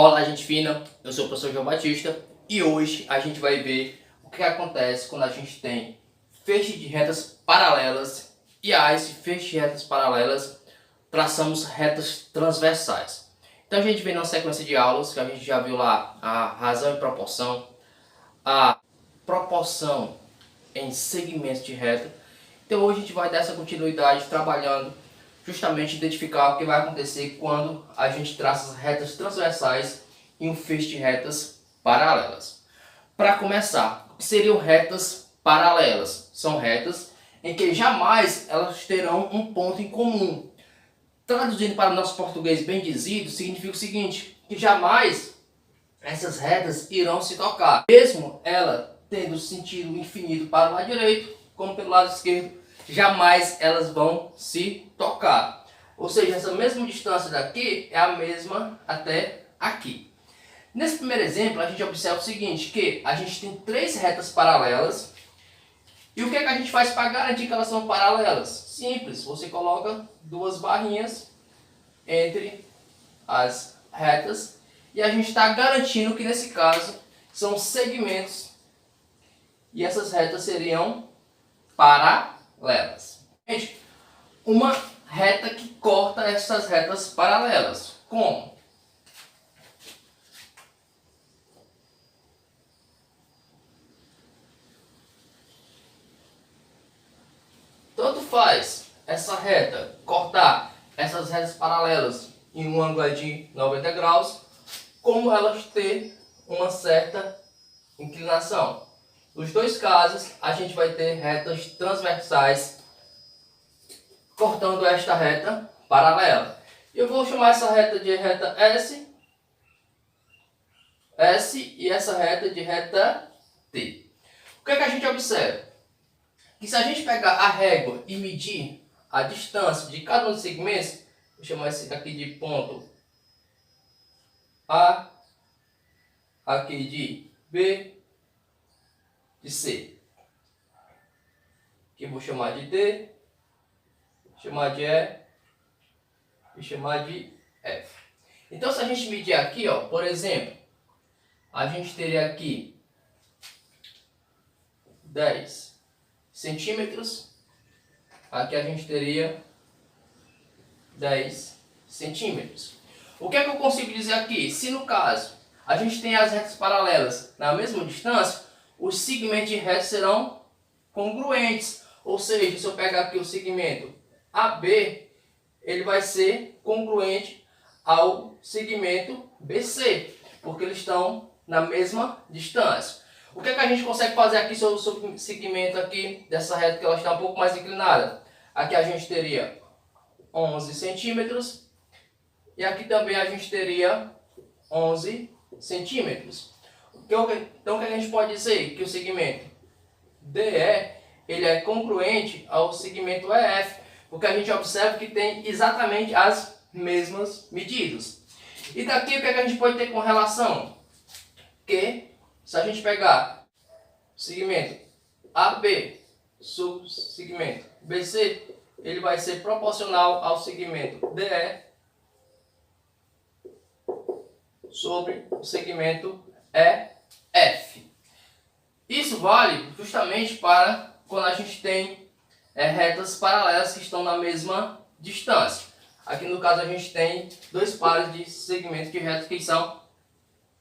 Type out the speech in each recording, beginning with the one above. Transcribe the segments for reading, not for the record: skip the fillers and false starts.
Olá, gente fina, eu sou o professor João Batista e hoje a gente vai ver o que acontece quando a gente tem feixe de retas paralelas e a esse feixe de retas paralelas traçamos retas transversais. Então a gente vem numa sequência de aulas que a gente já viu lá a razão e proporção, a proporção em segmentos de reta. Então hoje a gente vai dar essa continuidade trabalhando justamente identificar o que vai acontecer quando a gente traça as retas transversais em um feixe de retas paralelas. Para começar, o que seriam retas paralelas? São retas em que jamais elas terão um ponto em comum. Traduzindo para o nosso português bem dizido, significa o seguinte, que jamais essas retas irão se tocar. Mesmo ela tendo sentido infinito para o lado direito, como pelo lado esquerdo, jamais elas vão se tocar. Ou seja, essa mesma distância daqui é a mesma até aqui. Nesse primeiro exemplo, a gente observa o seguinte, que a gente tem três retas paralelas. E o que é que a gente faz para garantir que elas são paralelas? Simples, você coloca duas barrinhas entre as retas e a gente está garantindo que nesse caso são segmentos e essas retas seriam paralelas. Gente, uma reta que corta essas retas paralelas. Como? Tanto faz essa reta cortar essas retas paralelas em um ângulo de 90 graus, como elas ter uma certa inclinação. Nos dois casos, a gente vai ter retas transversais cortando esta reta paralela. Eu vou chamar essa reta de reta S e essa reta de reta T. O que é que a gente observa? Que se a gente pegar a régua e medir a distância de cada um dos segmentos, vou chamar esse daqui de ponto A, aqui de B, de C. Aqui vou chamar de D, chamar de E e chamar de F. Então se a gente medir aqui, ó, por exemplo, a gente teria aqui 10 centímetros, aqui a gente teria 10 centímetros. O que é que eu consigo dizer aqui? Se no caso a gente tem as retas paralelas na mesma distância, os segmentos de reta serão congruentes. Ou seja, se eu pegar aqui o segmento AB, ele vai ser congruente ao segmento BC, porque eles estão na mesma distância. O que é que a gente consegue fazer aqui sobre o segmento aqui dessa reta que ela está um pouco mais inclinada? Aqui a gente teria 11 centímetros e aqui também a gente teria 11 centímetros. Então o que a gente pode dizer? Que o segmento DE ele é congruente ao segmento EF, porque a gente observa que tem exatamente as mesmas medidas. E daqui o que a gente pode ter com relação? Que se a gente pegar o segmento AB sobre o segmento BC, ele vai ser proporcional ao segmento DE sobre o segmento EF. Isso vale justamente para quando a gente tem retas paralelas que estão na mesma distância. Aqui no caso a gente tem dois pares de segmentos de retas que são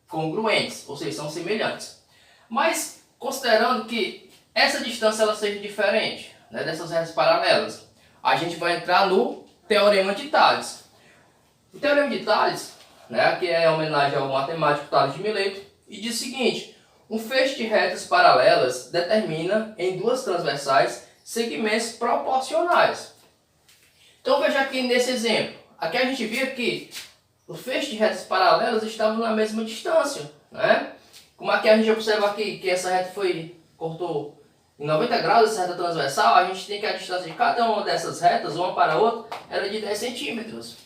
congruentes, ou seja, são semelhantes. Mas considerando que essa distância ela seja diferente, né, dessas retas paralelas, a gente vai entrar no Teorema de Tales. O Teorema de Tales, né, que é homenagem ao matemático Tales de Mileto, e diz o seguinte: um feixe de retas paralelas determina em duas transversais segmentos proporcionais. Então veja aqui nesse exemplo. Aqui a gente vê que o feixe de retas paralelas estavam na mesma distância, né? Como aqui a gente observa aqui que essa reta cortou em 90 graus, essa reta transversal, a gente tem que a distância de cada uma dessas retas, uma para a outra, era de 10 centímetros.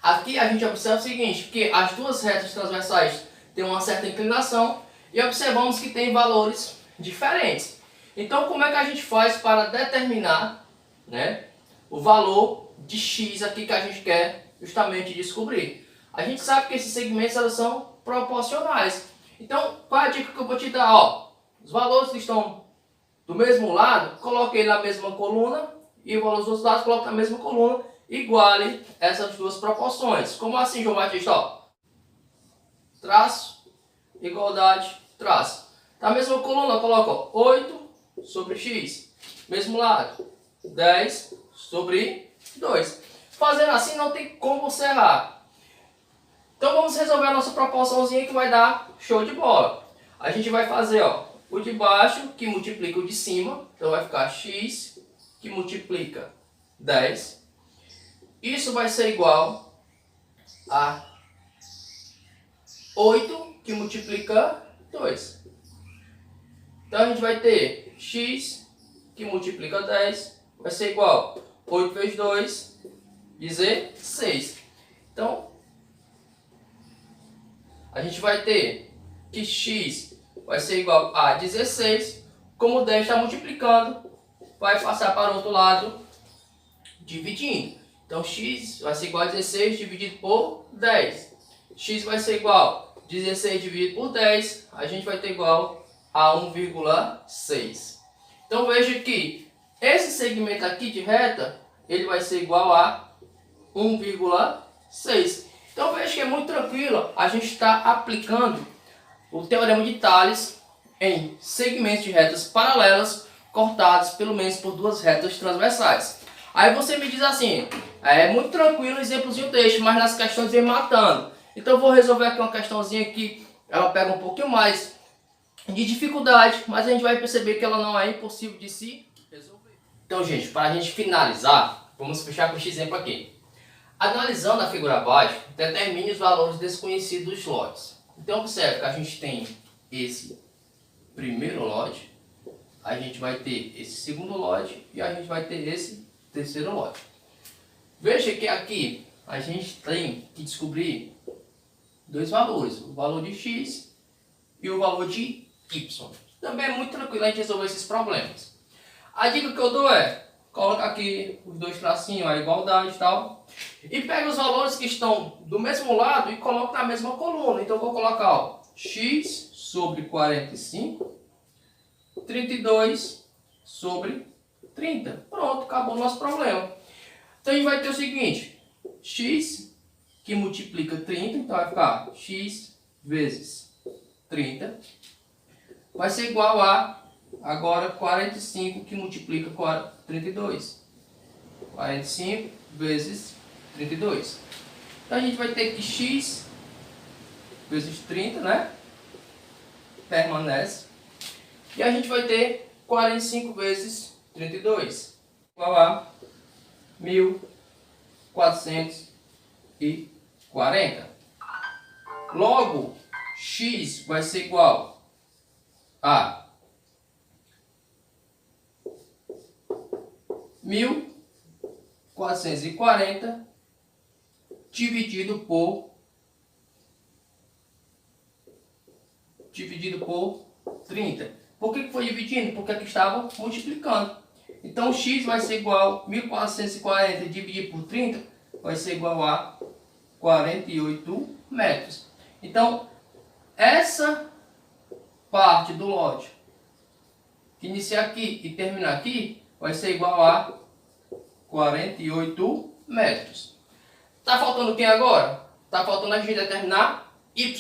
Aqui a gente observa o seguinte, que as duas retas transversais têm uma certa inclinação e observamos que tem valores diferentes. Então como é que a gente faz para determinar, né, o valor de x aqui que a gente quer justamente descobrir? A gente sabe que esses segmentos elas são proporcionais. Então, qual é a dica que eu vou te dar? Ó, os valores que estão do mesmo lado, coloque ele na mesma coluna e os valores dos outros lados, coloque na mesma coluna, iguale essas duas proporções. Como assim, João Batista? Ó, traço, igualdade, traço. Na mesma coluna, coloca ó, 8 sobre x. Mesmo lado, 10 sobre 2. Fazendo assim não tem como você errar. Então vamos resolver a nossa proporçãozinha que vai dar show de bola. A gente vai fazer ó, o de baixo que multiplica o de cima. Então vai ficar x que multiplica 10. Isso vai ser igual a 8 que multiplica 2. Então a gente vai ter x que multiplica 10 vai ser igual a 8 vezes 2, 16. Então a gente vai ter que x vai ser igual a 16. Como o 10 está multiplicando, vai passar para o outro lado dividindo. Então x vai ser igual a 16 dividido por 10. X vai ser igual a 16 dividido por 10. A gente vai ter igual a 1,6. Então veja que esse segmento aqui de reta, ele vai ser igual a 1,6. Então veja que é muito tranquilo a gente está aplicando o teorema de Thales em segmentos de retas paralelas cortados pelo menos por duas retas transversais. Aí você me diz assim, é muito tranquilo o exemplozinho texto, mas nas questões vem matando. Então eu vou resolver aqui uma questãozinha que ela pega um pouquinho mais de dificuldade, mas a gente vai perceber que ela não é impossível de se resolver. Então gente, para a gente finalizar, vamos fechar com esse exemplo aqui. Analisando a figura abaixo, determine os valores desconhecidos dos lotes. Então observe que a gente tem esse primeiro lote, a gente vai ter esse segundo lote e a gente vai ter esse terceiro lote. Veja que aqui a gente tem que descobrir dois valores, o valor de x e o valor de y. Também é muito tranquilo a gente resolver esses problemas. A dica que eu dou é, coloca aqui os dois tracinhos, a igualdade e tal, e pega os valores que estão do mesmo lado e coloca na mesma coluna. Então eu vou colocar ó, x sobre 45, 32 sobre 30. Pronto, acabou o nosso problema. Então a gente vai ter o seguinte, x que multiplica 30, então vai ficar x vezes 30, vai ser igual a, agora, 45 que multiplica 32. 45 vezes 32. Então a gente vai ter que x vezes 30, né? Permanece. E a gente vai ter 45 vezes 32, igual a 1440. Logo, x vai ser igual a 1440 dividido por 30. Por que foi dividindo? Porque aqui estava multiplicando. Então x vai ser igual a 1440 dividido por 30 vai ser igual a 48 metros. Então essa parte do lote que inicia aqui e termina aqui vai ser igual a 48 metros. Tá faltando o que agora? Tá faltando a gente determinar y.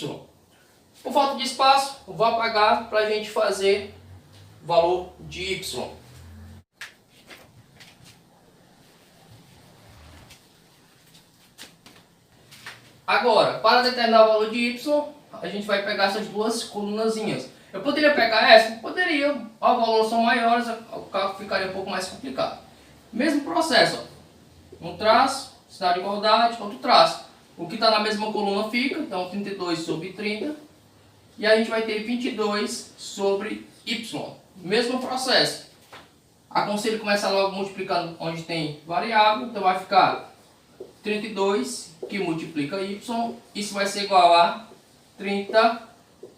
Por falta de espaço, eu vou apagar para a gente fazer o valor de y. Agora, para determinar o valor de y, a gente vai pegar essas duas colunazinhas. Eu poderia pegar essa? Poderia. Os valores são maiores, o cálculo ficaria um pouco mais complicado. Mesmo processo. Ó. Um traço, sinal de igualdade, outro traço. O que está na mesma coluna fica, então 32 sobre 30. E a gente vai ter 22 sobre y. Mesmo processo. Aconselho começar logo multiplicando onde tem variável. Então vai ficar 32 que multiplica y. Isso vai ser igual a 30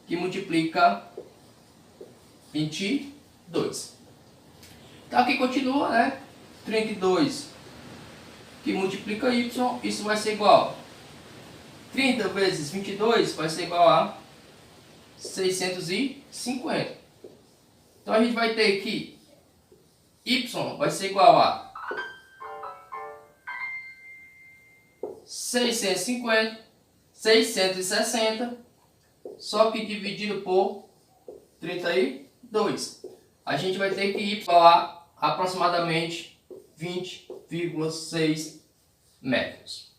que multiplica 22. Então aqui continua, né? 32 que multiplica y. Isso vai ser igual a 30 vezes 22 vai ser igual a 650. Então a gente vai ter que y vai ser igual a 660, só que dividido por 32. A gente vai ter que ir para aproximadamente 20,6 metros.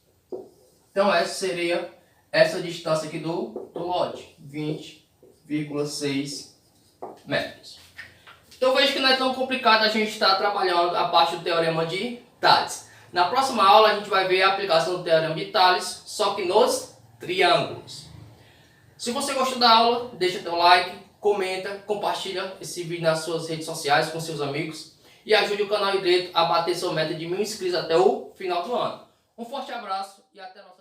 Então essa seria essa distância aqui do lote, 20,6 metros. Então veja que não é tão complicado a gente estar trabalhando a parte do teorema de Tales. Na próxima aula a gente vai ver a aplicação do teorema de Tales, só que nos triângulos. Se você gostou da aula, deixa teu like, comenta, compartilha esse vídeo nas suas redes sociais com seus amigos e ajude o canal Hidreto a bater sua meta de 1000 inscritos até o final do ano. Um forte abraço e até a nossa